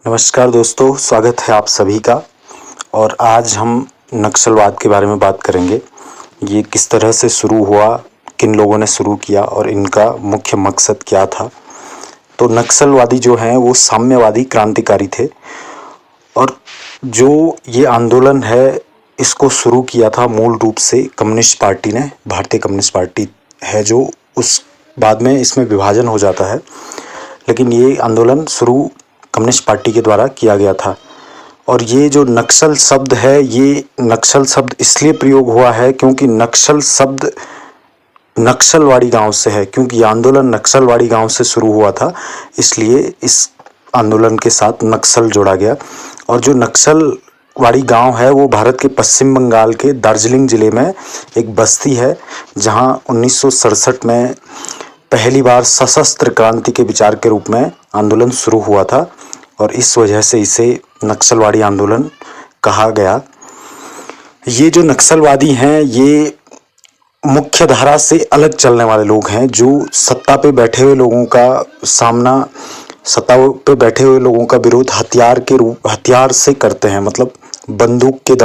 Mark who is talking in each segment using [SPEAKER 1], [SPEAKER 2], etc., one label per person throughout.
[SPEAKER 1] नमस्कार दोस्तों, स्वागत है आप सभी का। और आज हम नक्सलवाद के बारे में बात करेंगे। ये किस तरह से शुरू हुआ, किन लोगों ने शुरू किया और इनका मुख्य मकसद क्या था। तो नक्सलवादी जो हैं वो साम्यवादी क्रांतिकारी थे और जो ये आंदोलन है इसको शुरू किया था मूल रूप से कम्युनिस्ट पार्टी ने। भारतीय कम्युनिस्ट पार्टी है जो उस बाद में इसमें विभाजन हो जाता है, लेकिन ये आंदोलन शुरू कम्युनिस्ट पार्टी के द्वारा किया गया था। और ये जो नक्सल शब्द है, ये नक्सल शब्द इसलिए प्रयोग हुआ है क्योंकि नक्सल शब्द नक्सलवाड़ी गांव से है, क्योंकि ये आंदोलन नक्सलवाड़ी गांव से शुरू हुआ था, इसलिए इस आंदोलन के साथ नक्सल जोड़ा गया। और जो नक्सलवाड़ी गांव है वो भारत के पश्चिम बंगाल के दार्जिलिंग ज़िले में एक बस्ती है, जहां 1967 में पहली बार सशस्त्र क्रांति के विचार के रूप में आंदोलन शुरू हुआ था और इस वजह से इसे नक्सलवाड़ी आंदोलन कहा गया। ये जो नक्सलवादी हैं ये मुख्य धारा से अलग चलने वाले लोग हैं, जो सत्ता पे बैठे हुए लोगों का सामना, सत्ता पे बैठे हुए लोगों का विरोध हथियार से करते हैं। मतलब बंदूक के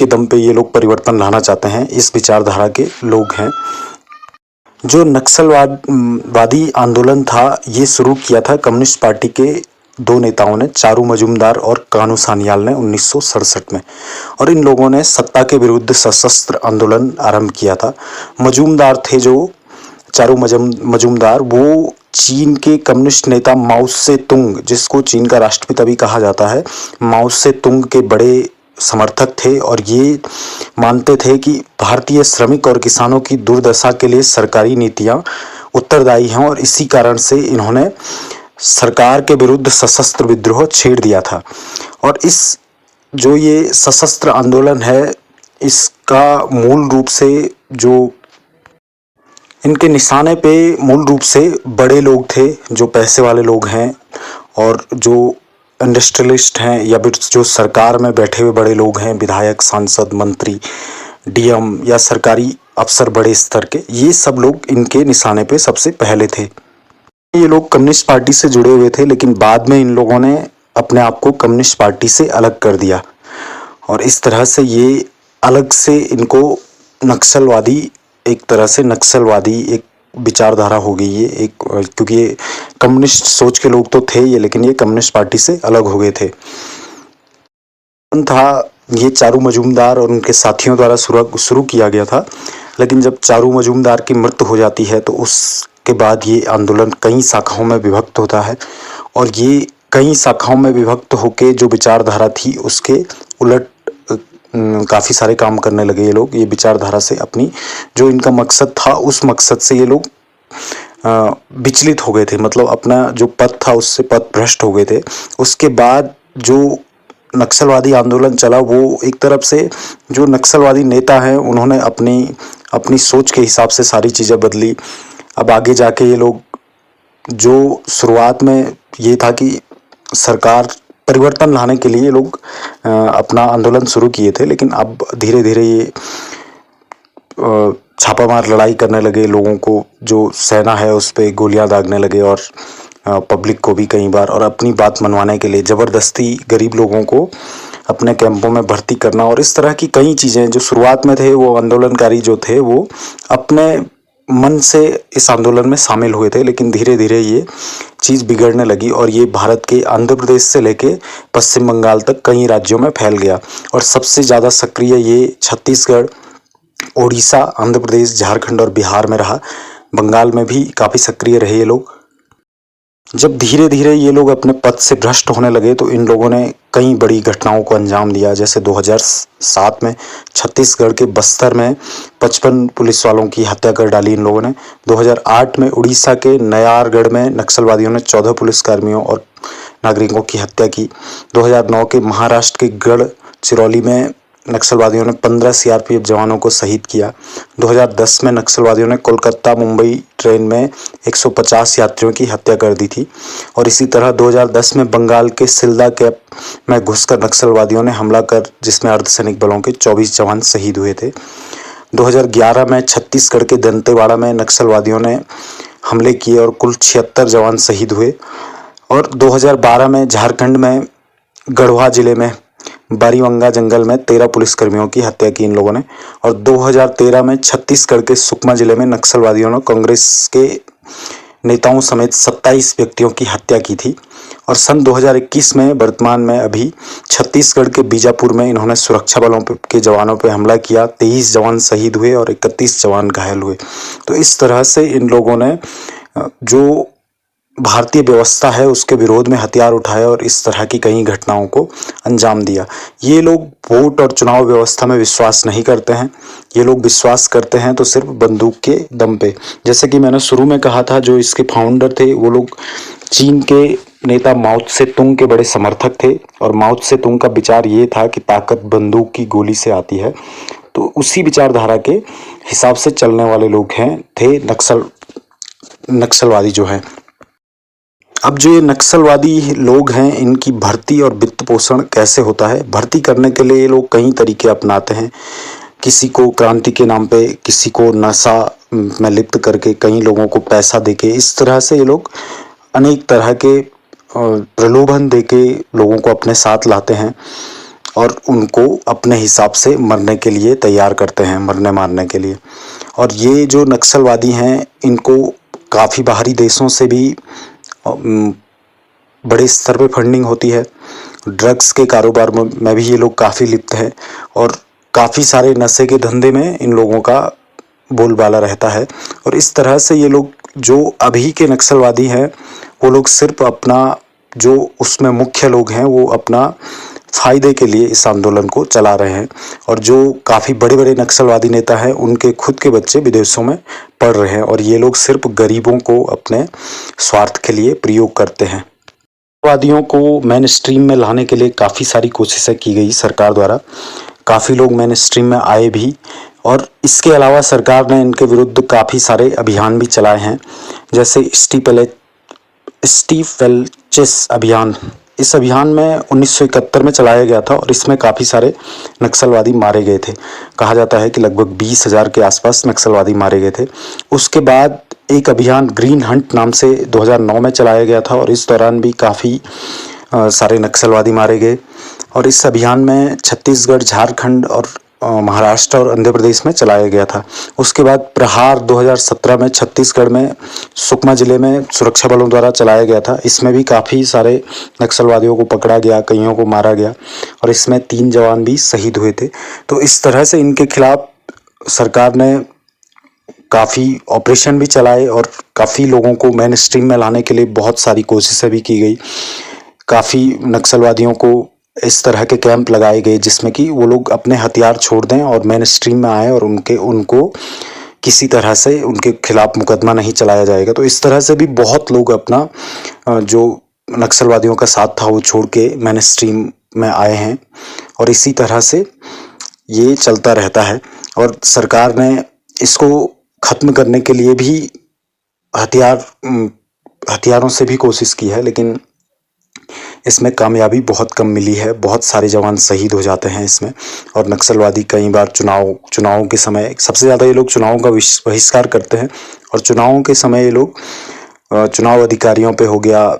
[SPEAKER 1] दम पे ये लोग परिवर्तन लाना चाहते हैं, इस विचारधारा के लोग हैं। जो नक्सलवादी आंदोलन था ये शुरू किया था कम्युनिस्ट पार्टी के दो नेताओं ने, चारू मजूमदार और कानू सान्याल ने 1967 में। और इन लोगों ने सत्ता के विरुद्ध सशस्त्र आंदोलन आरंभ किया था। मजूमदार थे जो चारू मजूमदार, वो चीन के कम्युनिस्ट नेता माओ से तुंग, जिसको चीन का राष्ट्रपिता भी कहा जाता है, माओ से तुंग के बड़े समर्थक थे और ये मानते थे कि भारतीय श्रमिक और किसानों की दुर्दशा के लिए सरकारी नीतियां उत्तरदायी हैं और इसी कारण से इन्होंने सरकार के विरुद्ध सशस्त्र विद्रोह छेड़ दिया था। और जो ये सशस्त्र आंदोलन है, इसका मूल रूप से जो इनके निशाने पे मूल रूप से बड़े लोग थे, जो पैसे वाले लोग हैं और जो इंडस्ट्रियलिस्ट हैं या फिर जो सरकार में बैठे हुए बड़े लोग हैं, विधायक, सांसद, मंत्री, डीएम या सरकारी अफसर बड़े स्तर के, ये सब लोग इनके निशाने पे सबसे पहले थे। ये लोग कम्युनिस्ट पार्टी से जुड़े हुए थे, लेकिन बाद में इन लोगों ने अपने आप को कम्युनिस्ट पार्टी से अलग कर दिया और इस तरह से ये अलग से इनको नक्सलवादी, एक तरह से नक्सलवादी एक विचारधारा हो गई ये एक, क्योंकि ये कम्युनिस्ट सोच के लोग तो थे ये, लेकिन ये कम्युनिस्ट पार्टी से अलग हो गए थे। था ये चारू मजूमदार और उनके साथियों द्वारा शुरू किया गया था, लेकिन जब चारू मजूमदार की मृत्यु हो जाती है तो उसके बाद ये आंदोलन कई शाखाओं में विभक्त होता है और ये कई शाखाओं में विभक्त होके जो विचारधारा थी उसके उलट काफ़ी सारे काम करने लगे ये लोग। ये विचारधारा से अपनी जो इनका मकसद था उस मकसद से ये लोग विचलित हो गए थे, मतलब अपना जो पथ था उससे पथ भ्रष्ट हो गए थे। उसके बाद जो नक्सलवादी आंदोलन चला, वो एक तरफ से जो नक्सलवादी नेता हैं उन्होंने अपनी सोच के हिसाब से सारी चीज़ें बदली। अब आगे जाके ये लोग, जो शुरुआत में ये था कि सरकार परिवर्तन लाने के लिए लोग अपना आंदोलन शुरू किए थे, लेकिन अब धीरे धीरे ये छापामार लड़ाई करने लगे, लोगों को जो सेना है उस पर गोलियां दागने लगे और पब्लिक को भी कई बार, और अपनी बात मनवाने के लिए ज़बरदस्ती गरीब लोगों को अपने कैंपों में भर्ती करना और इस तरह की कई चीज़ें। जो शुरुआत में थे वो आंदोलनकारी जो थे वो अपने मन से इस आंदोलन में शामिल हुए थे, लेकिन धीरे धीरे ये चीज़ बिगड़ने लगी और ये भारत के आंध्र प्रदेश से लेके पश्चिम बंगाल तक कई राज्यों में फैल गया। और सबसे ज़्यादा सक्रिय ये छत्तीसगढ़, ओडिशा, आंध्र प्रदेश, झारखंड और बिहार में रहा। बंगाल में भी काफ़ी सक्रिय रहे ये लोग। जब धीरे धीरे ये लोग अपने पद से भ्रष्ट होने लगे तो इन लोगों ने कई बड़ी घटनाओं को अंजाम दिया। जैसे 2007 में छत्तीसगढ़ के बस्तर में 55 पुलिस वालों की हत्या कर डाली इन लोगों ने। 2008 में उड़ीसा के नयारगढ़ में नक्सलवादियों ने 14 पुलिसकर्मियों और नागरिकों की हत्या की। 2009 के महाराष्ट्र के गढ़चिरौली में नक्सलवादियों ने 15 सीआरपीएफ जवानों को शहीद किया। 2010 में नक्सलवादियों ने कोलकाता मुंबई ट्रेन में 150 यात्रियों की हत्या कर दी थी। और इसी तरह 2010 में बंगाल के सिल्दा कैप में घुसकर नक्सलवादियों ने हमला कर, जिसमें अर्धसैनिक बलों के 24 जवान शहीद हुए थे। 2011 में छत्तीसगढ़ के दंतेवाड़ा में नक्सलवादियों ने हमले किए और कुल 76 जवान शहीद हुए। और 2012 में झारखंड में गढ़वा जिले में बारीवंगा जंगल में 13 पुलिसकर्मियों की हत्या की इन लोगों ने। और 2013 में छत्तीसगढ़ के सुकमा जिले में नक्सलवादियों ने कांग्रेस के नेताओं समेत 27 व्यक्तियों की हत्या की थी। और सन 2021 में वर्तमान में अभी छत्तीसगढ़ के बीजापुर में इन्होंने सुरक्षा बलों के जवानों पर हमला किया। 23 जवान शहीद हुए और 31 जवान घायल हुए। तो इस तरह से इन लोगों ने जो भारतीय व्यवस्था है उसके विरोध में हथियार उठाए और इस तरह की कई घटनाओं को अंजाम दिया। ये लोग वोट और चुनाव व्यवस्था में विश्वास नहीं करते हैं। ये लोग विश्वास करते हैं तो सिर्फ बंदूक के दम पे। जैसे कि मैंने शुरू में कहा था, जो इसके फाउंडर थे वो लोग चीन के नेता माओ त्से तुंग के बड़े समर्थक थे। और माओ त्से तुंग का विचार ये था कि ताकत बंदूक की गोली से आती है। तो उसी विचारधारा के हिसाब से चलने वाले लोग थे नक्सलवादी जो हैं। अब जो ये नक्सलवादी लोग हैं, इनकी भर्ती और वित्त पोषण कैसे होता है? भर्ती करने के लिए ये लोग कई तरीके अपनाते हैं। किसी को क्रांति के नाम पे, किसी को नशा में लिप्त करके, कई लोगों को पैसा देके, इस तरह से ये लोग अनेक तरह के प्रलोभन देके लोगों को अपने साथ लाते हैं और उनको अपने हिसाब से मरने के लिए तैयार करते हैं, मरने मारने के लिए। और ये जो नक्सलवादी हैं, इनको काफ़ी बाहरी देशों से भी बड़े स्तर पे फंडिंग होती है। ड्रग्स के कारोबार में भी ये लोग काफ़ी लिप्त हैं और काफ़ी सारे नशे के धंधे में इन लोगों का बोलबाला रहता है। और इस तरह से ये लोग जो अभी के नक्सलवादी हैं, वो लोग सिर्फ अपना, जो उसमें मुख्य लोग हैं, वो अपना फ़ायदे के लिए इस आंदोलन को चला रहे हैं। और जो काफ़ी बड़े बड़े नक्सलवादी नेता हैं, उनके खुद के बच्चे विदेशों में पढ़ रहे हैं और ये लोग सिर्फ गरीबों को अपने स्वार्थ के लिए प्रयोग करते हैं। नक्सलवादियों को मेन स्ट्रीम में लाने के लिए काफ़ी सारी कोशिशें की गई सरकार द्वारा। काफ़ी लोग मेन स्ट्रीम में आए भी। और इसके अलावा सरकार ने इनके विरुद्ध काफ़ी सारे अभियान भी चलाए हैं, जैसे स्टीफेलचेस अभियान। इस अभियान में 1971 में चलाया गया था और इसमें काफ़ी सारे नक्सलवादी मारे गए थे। कहा जाता है कि लगभग 20,000 के आसपास नक्सलवादी मारे गए थे। उसके बाद एक अभियान ग्रीन हंट नाम से 2009 में चलाया गया था और इस दौरान भी काफ़ी सारे नक्सलवादी मारे गए। और इस अभियान में छत्तीसगढ़, झारखंड और महाराष्ट्र और आंध्र प्रदेश में चलाया गया था। उसके बाद प्रहार 2017 में छत्तीसगढ़ में सुकमा जिले में सुरक्षा बलों द्वारा चलाया गया था। इसमें भी काफ़ी सारे नक्सलवादियों को पकड़ा गया, कईयों को मारा गया और इसमें 3 जवान भी शहीद हुए थे। तो इस तरह से इनके खिलाफ सरकार ने काफ़ी ऑपरेशन भी चलाए और काफ़ी लोगों को मेन स्ट्रीम में लाने के लिए बहुत सारी कोशिशें भी की गई। काफ़ी नक्सलवादियों को इस तरह के कैंप लगाए गए जिसमें कि वो लोग अपने हथियार छोड़ दें और मेन स्ट्रीम में आए और उनको किसी तरह से उनके खिलाफ मुकदमा नहीं चलाया जाएगा। तो इस तरह से भी बहुत लोग अपना जो नक्सलवादियों का साथ था वो छोड़ के मेन स्ट्रीम में आए हैं और इसी तरह से ये चलता रहता है। और सरकार ने इसको ख़त्म करने के लिए भी हथियारों से भी कोशिश की है, लेकिन इसमें कामयाबी बहुत कम मिली है। बहुत सारे जवान शहीद हो जाते हैं इसमें। और नक्सलवादी कई बार चुनावों के समय, सबसे ज़्यादा ये लोग चुनावों का बहिष्कार करते हैं और चुनावों के समय ये लोग चुनाव अधिकारियों पे हो गया,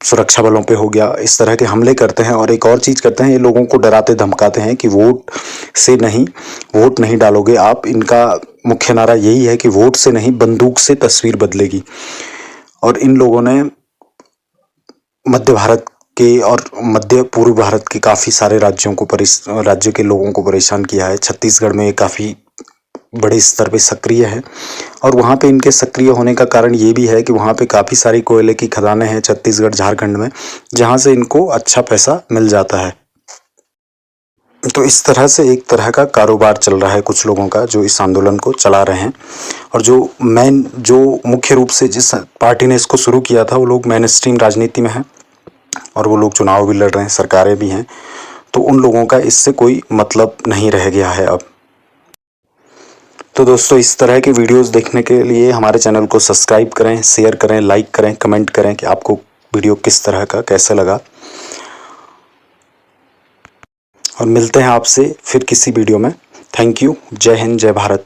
[SPEAKER 1] सुरक्षा बलों पे हो गया, इस तरह के हमले करते हैं। और एक और चीज़ करते हैं, ये लोगों को डराते धमकाते हैं कि वोट नहीं डालोगे आप। इनका मुख्य नारा यही है कि वोट से नहीं, बंदूक से तस्वीर बदलेगी। और इन लोगों ने मध्य भारत के और मध्य पूर्व भारत के काफ़ी सारे राज्यों के लोगों को परेशान किया है। छत्तीसगढ़ में ये काफ़ी बड़े स्तर पे सक्रिय है और वहाँ पे इनके सक्रिय होने का कारण ये भी है कि वहाँ पे काफ़ी सारी कोयले की खदानें हैं छत्तीसगढ़, झारखंड में, जहाँ से इनको अच्छा पैसा मिल जाता है। तो इस तरह से एक तरह का कारोबार चल रहा है कुछ लोगों का, जो इस आंदोलन को चला रहे हैं। और जो मुख्य रूप से जिस पार्टी ने इसको शुरू किया था, वो लोग मेन स्ट्रीम राजनीति में हैं और वो लोग चुनाव भी लड़ रहे हैं, सरकारें भी हैं। तो उन लोगों का इससे कोई मतलब नहीं रह गया है अब। तो दोस्तों, इस तरह के वीडियोस देखने के लिए हमारे चैनल को सब्सक्राइब करें, शेयर करें, लाइक करें, कमेंट करें कि आपको वीडियो किस तरह का कैसा लगा। और मिलते हैं आपसे फिर किसी वीडियो में। Thank you. जय हिंद, जय भारत।